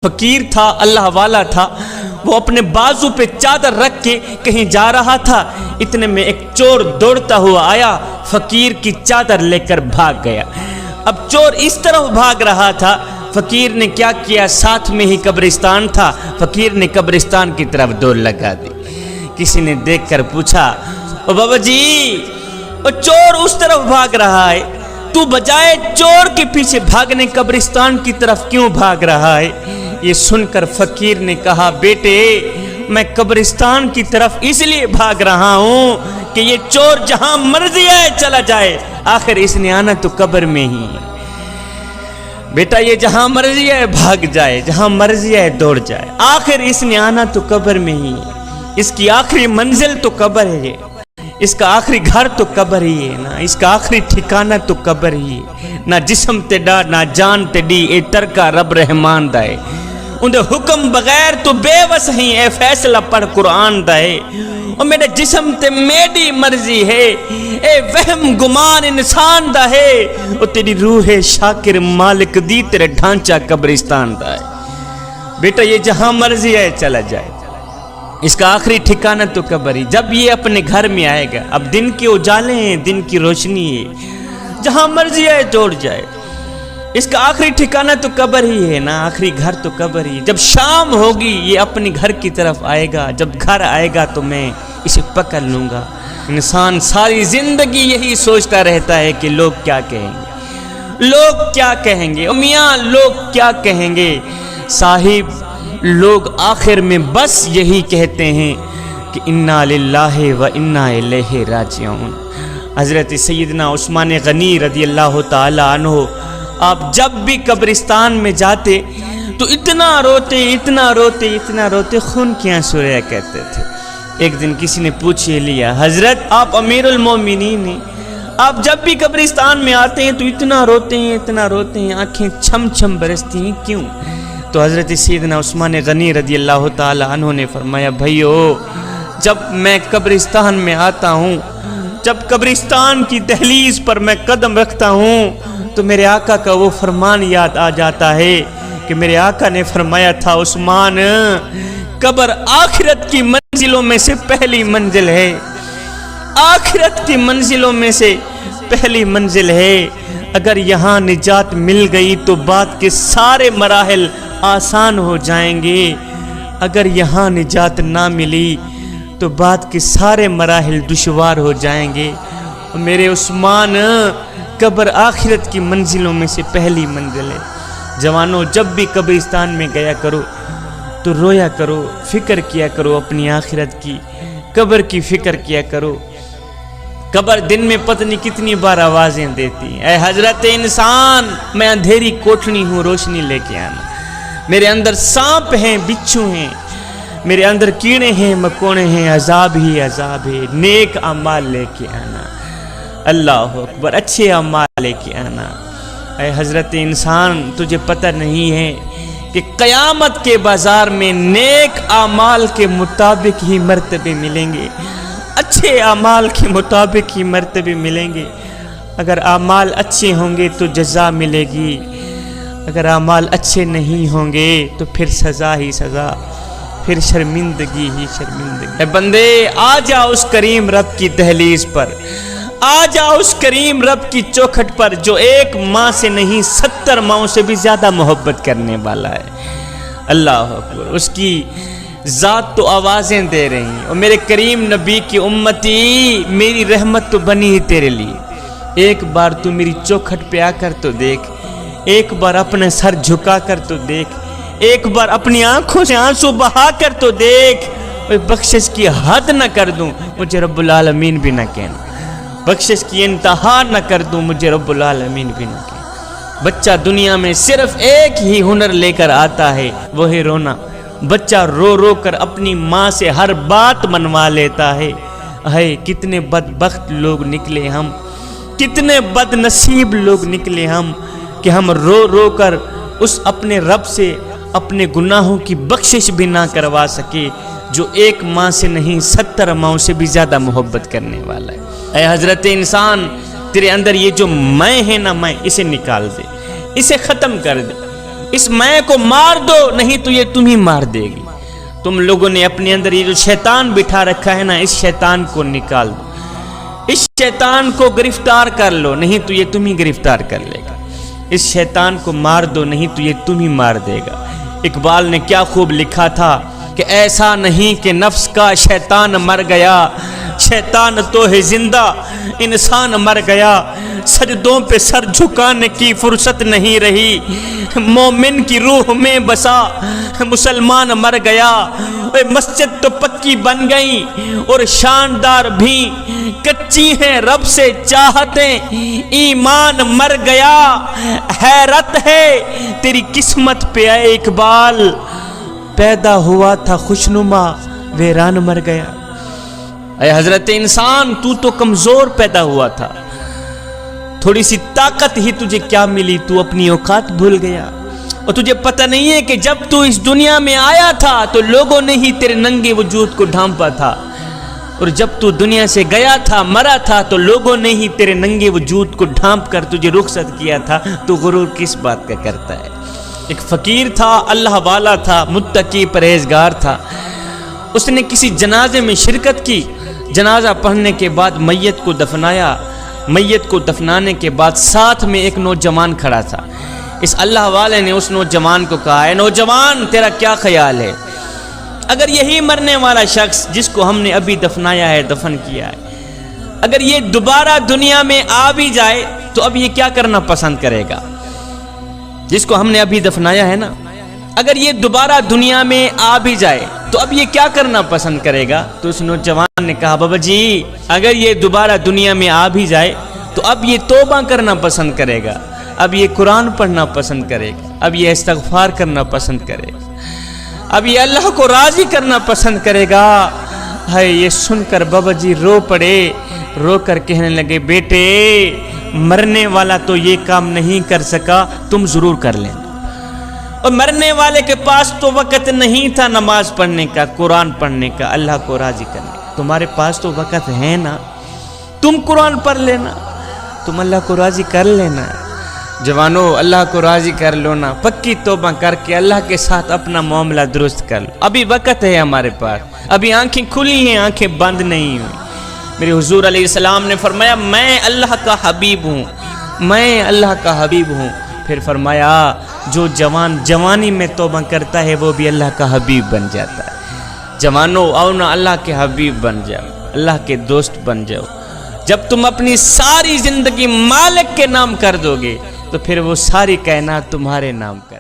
فقیر تھا، اللہ والا تھا، وہ اپنے بازو پہ چادر رکھ کے کہیں جا رہا تھا، اتنے میں ایک چور دوڑتا ہوا آیا، فقیر کی چادر لے کر بھاگ گیا۔ اب چور اس طرف بھاگ رہا تھا، فقیر نے کیا کیا، ساتھ میں ہی قبرستان تھا، فقیر نے قبرستان کی طرف دوڑ لگا دی۔ کسی نے دیکھ کر پوچھا، او بابا جی، او چور اس طرف بھاگ رہا ہے، تو بجائے چور کے پیچھے بھاگنے قبرستان کی طرف کیوں بھاگ رہا ہے؟ یہ سن کر فقیر نے کہا، بیٹے میں قبرستان کی طرف اس لیے بھاگ رہا ہوں کہ یہ چور جہاں مرضی ہے چلا جائے، آخر اس نے آنا تو قبر میں ہی ہے۔ بیٹا یہ جہاں مرضی ہے بھاگ جائے، جہاں مرضی ہے دوڑ جائے، آخر اس نے آنا تو قبر میں ہی ہے۔ اس کی آخری منزل تو قبر ہے، اس کا آخری گھر تو قبر ہی ہے نا، اس کا آخری ٹھکانہ تو قبر ہی ہے۔ نہ جسم تے ڈا نہ جان تے ڈی، اے ترکا رب رحمان دائے، اندے حکم بغیر تو بے وس ہی، اے فیصلہ پڑھ قرآن دائے۔ اور میرے جسم تے میری مرضی ہے، اے وہم گمان انسان دا ہے، اور تیری روح شاکر مالک دی تیرے ڈھانچہ قبرستان دا ہے۔ بیٹا یہ جہاں مرضی ہے چلا جائے، اس کا آخری ٹھکانہ تو قبر ہی۔ جب یہ اپنے گھر میں آئے گا، اب دن کے اجالے ہیں، دن کی روشنی ہے، جہاں مرضی ہے دوڑ جائے، اس کا آخری ٹھکانہ تو قبر ہی ہے نا، آخری گھر تو قبر ہی۔ جب شام ہوگی یہ اپنے گھر کی طرف آئے گا، جب گھر آئے گا تو میں اسے پکڑ لوں گا۔ انسان ساری زندگی یہی سوچتا رہتا ہے کہ لوگ کیا کہیں گے، لوگ کیا کہیں گے، میاں لوگ کیا کہیں گے۔ صاحب لوگ آخر میں بس یہی کہتے ہیں کہ انا للہ و انا الیہ راجعون۔ حضرت سیدنا عثمان غنی رضی اللہ تعالی عنہ، آپ جب بھی قبرستان میں جاتے تو اتنا روتے اتنا روتے اتنا روتے، خون کی آنسو رہا کرتے تھے۔ ایک دن کسی نے پوچھ لیا، حضرت آپ امیر المومنین ہیں، آپ جب بھی قبرستان میں آتے ہیں تو اتنا روتے ہیں اتنا روتے ہیں، آنکھیں چھم چھم برستی ہیں، کیوں؟ تو حضرت سیدنا عثمان غنی رضی اللہ تعالی عنہ نے فرمایا، بھائیو جب میں قبرستان میں آتا ہوں، جب قبرستان کی دہلیز پر میں قدم رکھتا ہوں تو میرے آقا کا وہ فرمان یاد آ جاتا ہے کہ میرے آقا نے فرمایا تھا، عثمان قبر آخرت کی منزلوں میں سے پہلی منزل ہے، آخرت کی منزلوں میں سے پہلی منزل ہے، اگر یہاں نجات مل گئی تو بعد کے سارے مراحل آسان ہو جائیں گے، اگر یہاں نجات نہ ملی تو بعد کے سارے مراحل دشوار ہو جائیں گے۔ اور میرے عثمان قبر آخرت کی منزلوں میں سے پہلی منزل ہے۔ جوانوں جب بھی قبرستان میں گیا کرو تو رویا کرو، فکر کیا کرو اپنی آخرت کی، قبر کی فکر کیا کرو۔ قبر دن میں پتہ نہیں کتنی بار آوازیں دیتی ہیں، اے حضرت انسان میں اندھیری کوٹھنی ہوں، روشنی لے کے آنا، میرے اندر سانپ ہیں، بچھو ہیں، میرے اندر کیڑے ہیں، مکوڑے ہیں، عذاب ہی عذاب ہے، نیک اعمال لے کے آنا، اللہ اکبر، اچھے اعمال لے کے آنا۔ اے حضرت انسان تجھے پتہ نہیں ہے کہ قیامت کے بازار میں نیک اعمال کے مطابق ہی مرتبے ملیں گے، اچھے اعمال کے مطابق ہی مرتبے ملیں گے۔ اگر اعمال اچھے ہوں گے تو جزا ملے گی، اگر اعمال اچھے نہیں ہوں گے تو پھر سزا ہی سزا، پھر شرمندگی ہی شرمندگی۔ اے بندے آ جا اس کریم رب کی دہلیز پر، آ جا اس کریم رب کی چوکھٹ پر جو ایک ماں سے نہیں 70 ماؤں سے بھی زیادہ محبت کرنے والا ہے۔ اللہ اکبر، اس کی ذات تو آوازیں دے رہی ہیں، اور میرے کریم نبی کی امتی میری رحمت تو بنی ہی تیرے لیے، ایک بار تو میری چوکھٹ پہ آ کر تو دیکھ، ایک بار اپنے سر جھکا کر تو دیکھ، ایک بار اپنی آنکھوں سے آنسو بہا کر تو دیکھ۔ بخشش کی حد نہ کر دوں مجھے رب العالمین بھی نہ کہنا، بخشش کی انتہا نہ کر دوں مجھے رب العالمین بھی نہ کہنا۔ بچہ دنیا میں صرف ایک ہی ہنر لے کر آتا ہے، وہ ہے رونا۔ بچہ رو رو کر اپنی ماں سے ہر بات منوا لیتا ہے۔ ہے کتنے بدبخت لوگ نکلے ہم، کتنے بد نصیب لوگ نکلے ہم کہ ہم رو رو کر اس اپنے رب سے اپنے گناہوں کی بخشش بھی نہ کروا سکے جو ایک ماں سے نہیں 70 ماؤں سے بھی زیادہ محبت کرنے والا ہے۔ اے حضرت انسان تیرے اندر یہ جو میں ہے نا، میں اسے نکال دے، اسے ختم کر دے۔ اس میں کو مار دو نہیں تو یہ تمہیں مار دے گی. تم لوگوں نے اپنے اندر یہ جو شیطان بٹھا رکھا ہے نا، اس شیطان کو نکال دو، اس شیطان کو گرفتار کر لو نہیں تو یہ تمہیں گرفتار کر لے گا. اس شیطان کو مار دو نہیں تو یہ تمہیں مار دے گا. اقبال نے کیا خوب لکھا تھا کہ ایسا نہیں کہ نفس کا شیطان مر گیا، شیطان تو ہے زندہ، انسان مر گیا. سجدوں پہ سر جھکانے کی فرصت نہیں رہی، مومن کی روح میں بسا مسلمان مر گیا. مسجد تو پکی بن گئی اور شاندار بھی، کچی ہیں رب سے چاہتیں، ایمان مر گیا. حیرت ہے تیری قسمت پہ اے اقبال، پیدا ہوا تھا خوشنما ویران مر گیا. اے حضرت انسان تو کمزور پیدا ہوا تھا، تھوڑی سی طاقت ہی تجھے کیا ملی، تو اپنی اوقات بھول گیا. اور تجھے پتہ نہیں ہے کہ جب تو اس دنیا میں آیا تھا تو لوگوں نے ہی تیرے ننگے وجود کو ڈھانپا تھا، اور جب تو دنیا سے گیا تھا مرا تھا تو لوگوں نے ہی تیرے ننگے وجود کو ڈھانپ کر تجھے رخصت کیا تھا. تو غرور کس بات کا کرتا ہے؟ ایک فقیر تھا، اللہ والا تھا، متقی پرہیزگار تھا. اس نے کسی جنازے میں شرکت کی. جنازہ پڑھنے کے بعد میت کو دفنایا. میت کو دفنانے کے بعد ساتھ میں ایک نوجوان کھڑا تھا. اس اللہ والے نے اس نوجوان کو کہا، اے نوجوان تیرا کیا خیال ہے؟ اگر یہی مرنے والا شخص جس کو ہم نے ابھی دفنایا ہے، دفن کیا ہے، اگر یہ دوبارہ دنیا میں آ بھی جائے تو اب یہ کیا کرنا پسند کرے گا؟ جس کو ہم نے ابھی دفنایا ہے نا، اگر یہ دوبارہ دنیا میں آ بھی جائے تو اب یہ کیا کرنا پسند کرے گا؟ تو اس نوجوان نے کہا، بابا جی اگر یہ دوبارہ دنیا میں آ بھی جائے تو اب یہ توبہ کرنا پسند کرے گا، اب یہ قرآن پڑھنا پسند کرے گا، اب یہ استغفار کرنا پسند کرے گا، اب یہ اللہ کو راضی کرنا پسند کرے گا. ہے یہ سن کر بابا جی رو پڑے. رو کر کہنے لگے، بیٹے مرنے والا تو یہ کام نہیں کر سکا، تم ضرور کر لینا. اور مرنے والے کے پاس تو وقت نہیں تھا نماز پڑھنے کا، قرآن پڑھنے کا، اللہ کو راضی کرنے کا. تمہارے پاس تو وقت ہے نا، تم قرآن پڑھ لینا، تم اللہ کو راضی کر لینا. جوانو اللہ کو راضی کر لو نا، پکی توبہ کر کے اللہ کے ساتھ اپنا معاملہ درست کر لو. ابھی وقت ہے ہمارے پاس، ابھی آنکھیں کھلی ہیں، آنکھیں بند نہیں ہوئی. میرے حضور علیہ السلام نے فرمایا، میں اللہ کا حبیب ہوں، میں اللہ کا حبیب ہوں. پھر فرمایا، جو جوان جوانی میں توبہ کرتا ہے وہ بھی اللہ کا حبیب بن جاتا ہے. جوانو آؤ نا اللہ کے حبیب بن جاؤ، اللہ کے دوست بن جاؤ. جب تم اپنی ساری زندگی مالک کے نام کر دو گے تو پھر وہ ساری کائنات تمہارے نام کر